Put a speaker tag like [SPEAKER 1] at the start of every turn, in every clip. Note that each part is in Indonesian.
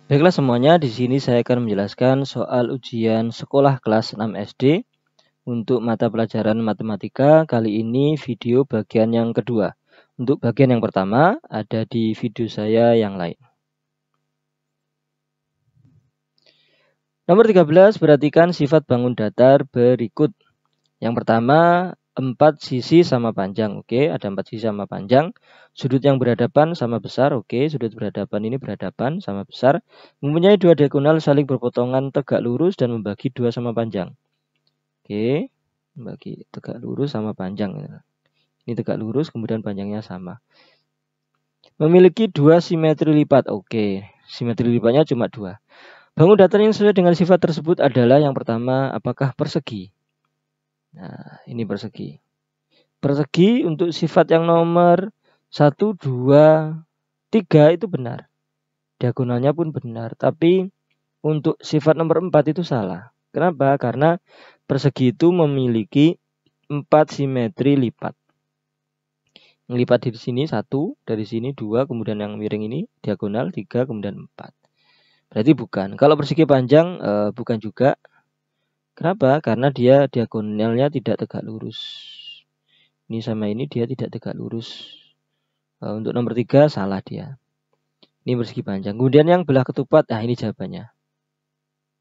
[SPEAKER 1] Baiklah semuanya, di sini saya akan menjelaskan soal ujian sekolah kelas 6 SD untuk mata pelajaran matematika. Kali ini video bagian yang kedua. Untuk bagian yang pertama ada di video saya yang lain. Nomor 13, perhatikan sifat bangun datar berikut. Yang pertama, 4 sisi sama panjang. Oke, ada 4 sisi sama panjang. Sudut yang berhadapan sama besar. Oke, sudut berhadapan ini berhadapan sama besar. Mempunyai 2 diagonal saling berpotongan tegak lurus dan membagi 2 sama panjang. Oke, membagi tegak lurus sama panjang. Ini tegak lurus, kemudian panjangnya sama. Memiliki 2 simetri lipat. Oke, simetri lipatnya cuma 2. Bangun datar yang sesuai dengan sifat tersebut adalah yang pertama, apakah persegi? Nah, ini persegi. Persegi untuk sifat yang nomor 1, 2, 3 itu benar. Diagonalnya pun benar. Tapi untuk sifat nomor 4 itu salah. Kenapa? Karena persegi itu memiliki 4 simetri lipat. Yang lipat di sini 1, dari sini 2, kemudian yang miring ini diagonal 3, kemudian 4. Berarti bukan. Kalau persegi panjang bukan juga. Kenapa? Karena dia diagonalnya tidak tegak lurus. Ini sama ini dia tidak tegak lurus. Untuk nomor 3 salah dia. Ini persegi panjang. Kemudian yang belah ketupat, nah ini jawabannya.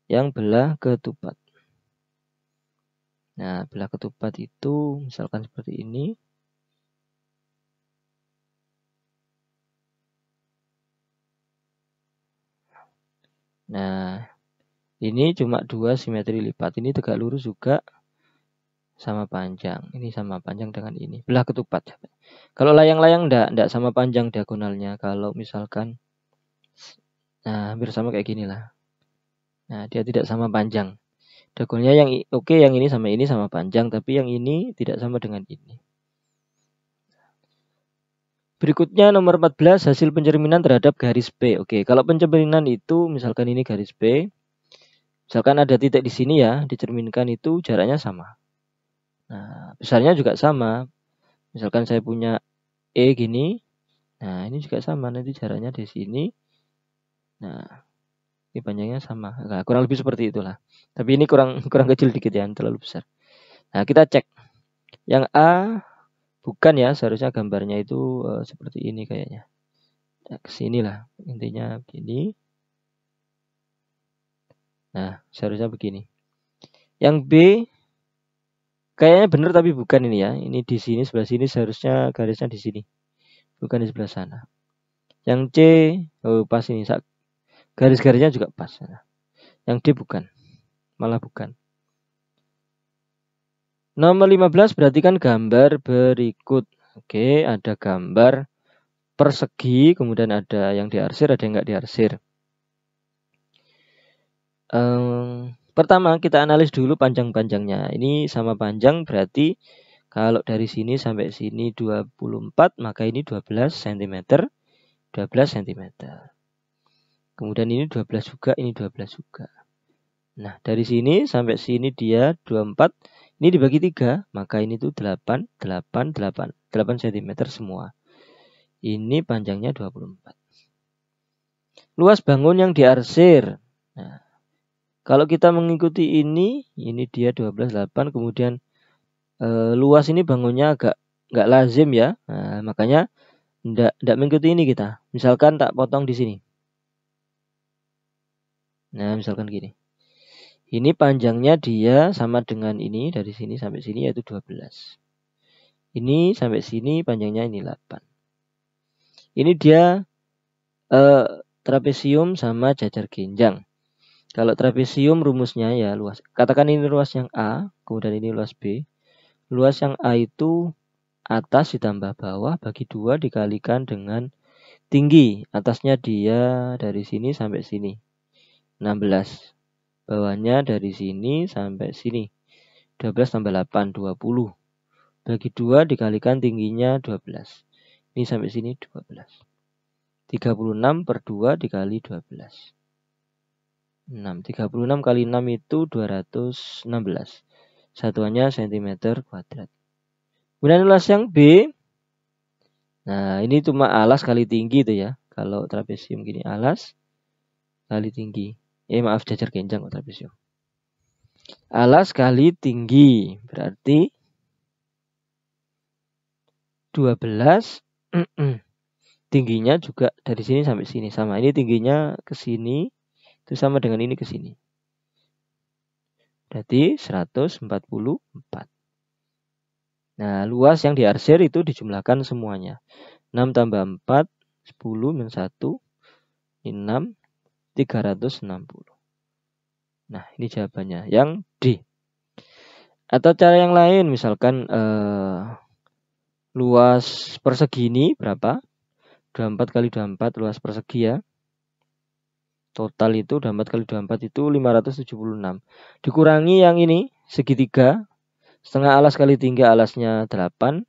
[SPEAKER 1] Yang belah ketupat. Nah, belah ketupat itu misalkan seperti ini. Nah, ini cuma 2 simetri lipat. Ini tegak lurus juga sama panjang. Ini sama panjang dengan ini. Belah ketupat. Kalau layang-layang enggak sama panjang diagonalnya. Kalau misalkan, nah hampir sama kayak gini lah. Nah, dia tidak sama panjang. Diagonalnya yang oke, yang ini sama panjang. Tapi yang ini tidak sama dengan ini. Berikutnya nomor 14, hasil pencerminan terhadap garis B. Oke, kalau pencerminan itu misalkan ini garis B. Misalkan ada titik di sini ya, dicerminkan itu jaraknya sama. Nah, besarnya juga sama. Misalkan saya punya E gini. Nah, ini juga sama. Nanti jaraknya di sini. Nah, ini panjangnya sama. Nah, kurang lebih seperti itulah. Tapi ini kurang kecil dikit ya, terlalu besar. Nah, kita cek. Yang A bukan ya, seharusnya gambarnya itu seperti ini kayaknya. Nah, kesini lah. Intinya begini. Nah, seharusnya begini. Yang B kayaknya benar tapi bukan ini ya. Ini di sini, sebelah sini seharusnya garisnya di sini. Bukan di sebelah sana. Yang C, oh pas ini. Garis-garisnya juga pas. Yang D bukan. Malah bukan. Nomor 15, perhatikan gambar berikut. Oke, ada gambar persegi, kemudian ada yang diarsir, ada yang nggak diarsir. Pertama kita analis dulu panjang-panjangnya. Ini sama panjang berarti kalau dari sini sampai sini 24, maka ini 12 cm. 12 cm. Kemudian ini 12 juga, ini 12 juga. Nah, dari sini sampai sini dia 24. Ini dibagi 3, maka ini tuh 8 cm semua. Ini panjangnya 24. Luas bangun yang diarsir. Nah, kalau kita mengikuti ini dia 12,8, kemudian luas ini bangunnya agak nggak lazim ya. Nah, makanya nggak mengikuti ini kita. Misalkan tak potong di sini. Nah, misalkan gini. Ini panjangnya dia sama dengan ini dari sini sampai sini yaitu 12. Ini sampai sini panjangnya ini 8. Ini dia trapesium sama jajar genjang. Kalau trapesium rumusnya ya luas. Katakan ini luas yang A, kemudian ini luas B. Luas yang A itu atas ditambah bawah bagi 2 dikalikan dengan tinggi. Atasnya dia dari sini sampai sini. 16. Bawahnya dari sini sampai sini. 12 tambah 8, 20. Bagi 2 dikalikan tingginya 12. Ini sampai sini 12. 36 per 2 dikali 12. 6. 36 kali 6 itu 216. Satuannya cm kuadrat. Kemudian luas yang B. Nah, ini cuma alas kali tinggi itu ya. Kalau trapesium gini alas. kali tinggi. Maaf, jajar genjang kok trapesium. Alas kali tinggi berarti 12. Tingginya juga dari sini sampai sini sama. Ini tingginya ke sini itu sama dengan ini ke sini. Berarti 144. Nah, luas yang diarsir itu dijumlahkan semuanya. 6 tambah 4, 10 minus 1, 6, 360. Nah, ini jawabannya. Yang D. Atau cara yang lain, misalkan luas persegi ini berapa? 24 kali 24 luas persegi ya. Total itu 24 kali 24 itu 576. Dikurangi yang ini, segitiga. Setengah alas kali tinggi, alasnya 8.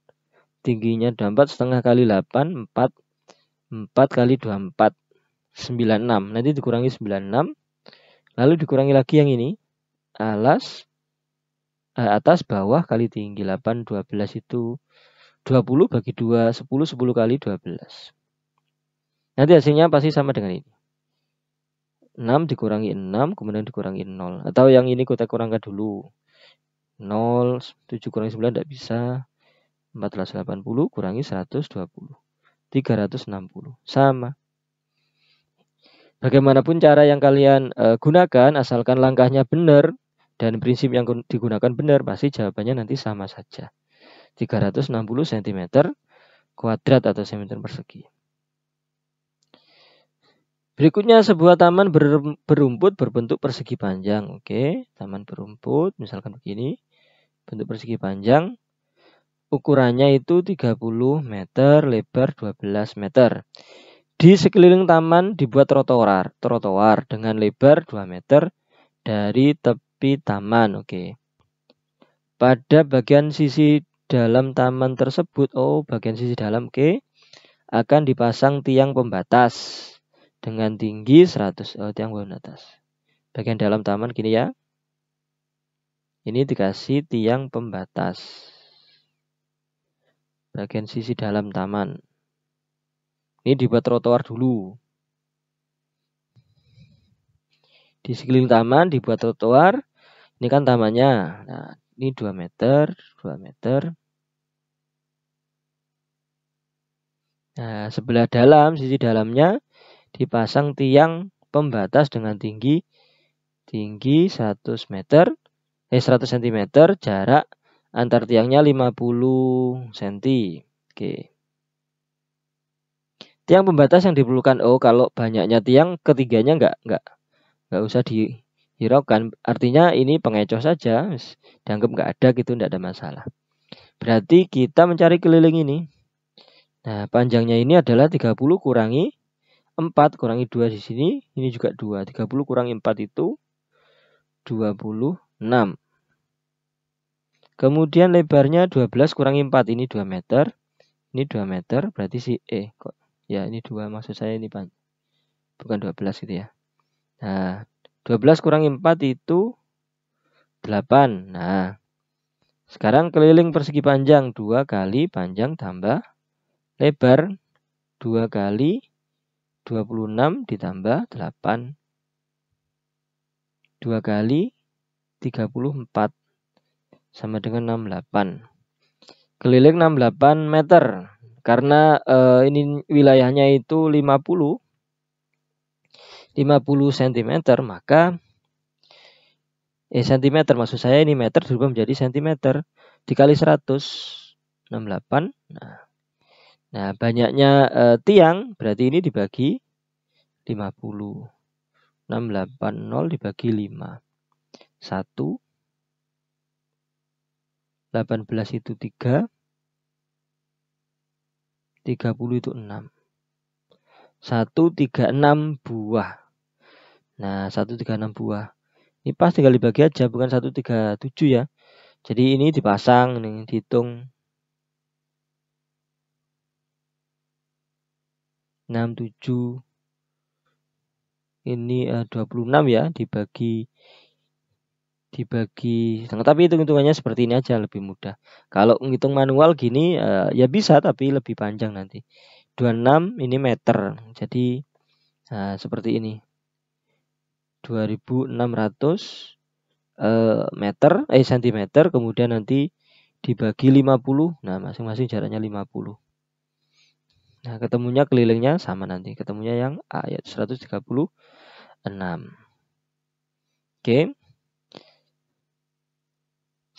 [SPEAKER 1] Tingginya 24, setengah kali 8, 4. 4 kali 24, 96. Nanti dikurangi 96. Lalu dikurangi lagi yang ini. Atas bawah kali tinggi. 8, 12 itu 20 bagi 2, 10, 10 kali 12. Nanti hasilnya pasti sama dengan ini. 6 dikurangi 6, kemudian dikurangi 0. Atau yang ini kita kurangkan dulu. 0, 7 kurangi 9 tidak bisa. 480 kurangi 120. 360. Sama. Bagaimanapun cara yang kalian gunakan, asalkan langkahnya benar dan prinsip yang digunakan benar, pasti jawabannya nanti sama saja. 360 cm kuadrat atau cm persegi. Berikutnya sebuah taman berumput berbentuk persegi panjang. Oke, taman berumput misalkan begini. Bentuk persegi panjang. Ukurannya itu 30 meter, lebar 12 meter. Di sekeliling taman dibuat trotoar dengan lebar 2 meter dari tepi taman. Oke. Pada bagian sisi dalam taman tersebut, bagian sisi dalam, oke, akan dipasang tiang pembatas dengan tinggi 100 tiang pembatas. Bagian dalam taman gini ya. Ini dikasih tiang pembatas. Bagian sisi dalam taman. Ini dibuat trotoar dulu. Di sekeliling taman dibuat trotoar. Ini kan tamannya. Nah, ini 2 meter, 2 meter. Nah, sebelah dalam, sisi dalamnya dipasang tiang pembatas dengan tinggi 100 meter, 100 cm, jarak antar tiangnya 50 cm. Oke. Tiang pembatas yang diperlukan, kalau banyaknya tiang, ketiganya nggak usah dihiraukan. Artinya ini pengecoh saja, dianggap nggak ada gitu, nggak ada masalah. Berarti kita mencari keliling ini. Nah, panjangnya ini adalah 30 kurangi 4 kurangi 2 di sini, ini juga 2. 30 kurangi 4 itu 26. Kemudian lebarnya 12 kurangi 4, ini 2 meter. Ini 2 meter, berarti ya ini 2, maksud saya ini bukan 12 gitu ya. Nah, 12 kurangi 4 itu 8. Nah, sekarang keliling persegi panjang, 2 kali panjang tambah lebar, 2 kali 26 ditambah 8. 2 kali 34 sama dengan 68. Keliling 68 meter. Karena ini wilayahnya itu 50 cm, maka cm maksud saya, ini meter berubah menjadi cm. Dikali 100, 68. Nah, banyaknya tiang, berarti ini dibagi 50. 680 dibagi 5. 1. 18 itu 3. 30 itu 6. 136 buah. Nah, 136 buah. Ini pas tinggal dibagi aja, bukan 137 ya. Jadi ini dipasang, ini dihitung. 67. Ini 26 ya, dibagi. Tapi hitung-hitungannya seperti ini aja, lebih mudah. Kalau ngitung manual gini ya bisa, tapi lebih panjang nanti. 26 ini meter. Jadi seperti ini. 2600 cm, kemudian nanti dibagi 50. Nah, masing-masing jaraknya 50. Nah, ketemunya kelilingnya sama nanti. Ketemunya yang A, yaitu 136. Oke.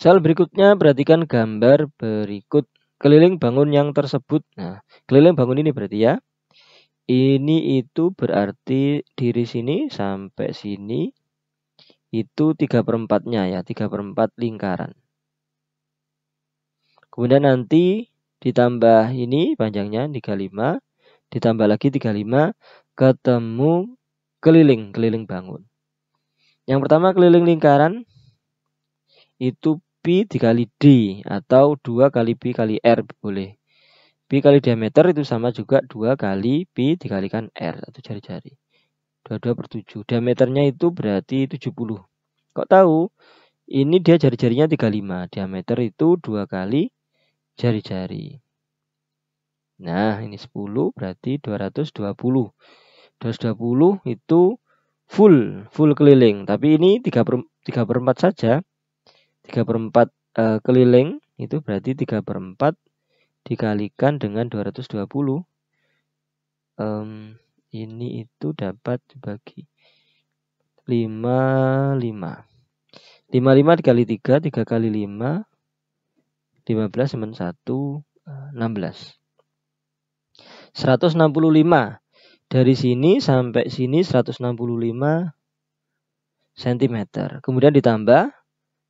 [SPEAKER 1] Soal berikutnya, perhatikan gambar berikut. Keliling bangun yang tersebut. Nah, keliling bangun ini berarti ya. Ini itu berarti dari sini sampai sini itu 3/4-nya ya, 3/4 lingkaran. Kemudian nanti ditambah ini panjangnya 35, ditambah lagi 35, ketemu keliling bangun. Yang pertama keliling lingkaran itu pi dikali d atau 2 kali pi kali r boleh. Pi kali diameter itu sama juga 2 kali pi dikalikan r atau jari-jari. 22/7. Diameternya itu berarti 70. Kok tahu? Ini dia jari-jarinya 35. Diameter itu 2 kali jari-jari. Nah, ini 10 berarti 220. 220 itu full keliling. Tapi ini 3/4 saja. 3/4 keliling itu berarti 3/4 dikalikan dengan 220. Ini itu dapat dibagi 55. 55 dikali 3, 3 kali 5, 15 teman 1, 16. 165. Dari sini sampai sini 165 cm. Kemudian ditambah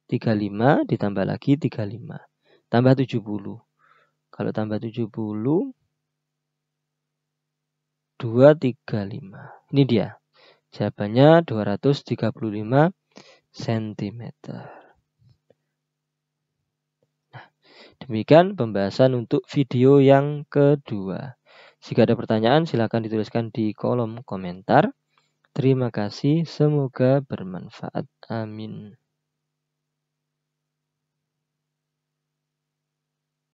[SPEAKER 1] 35, ditambah lagi 35. Tambah 70. Kalau tambah 70, 235. Ini dia. Jawabannya 235 cm. Nah, demikian pembahasan untuk video yang kedua. Jika ada pertanyaan, silakan dituliskan di kolom komentar. Terima kasih, semoga bermanfaat. Amin.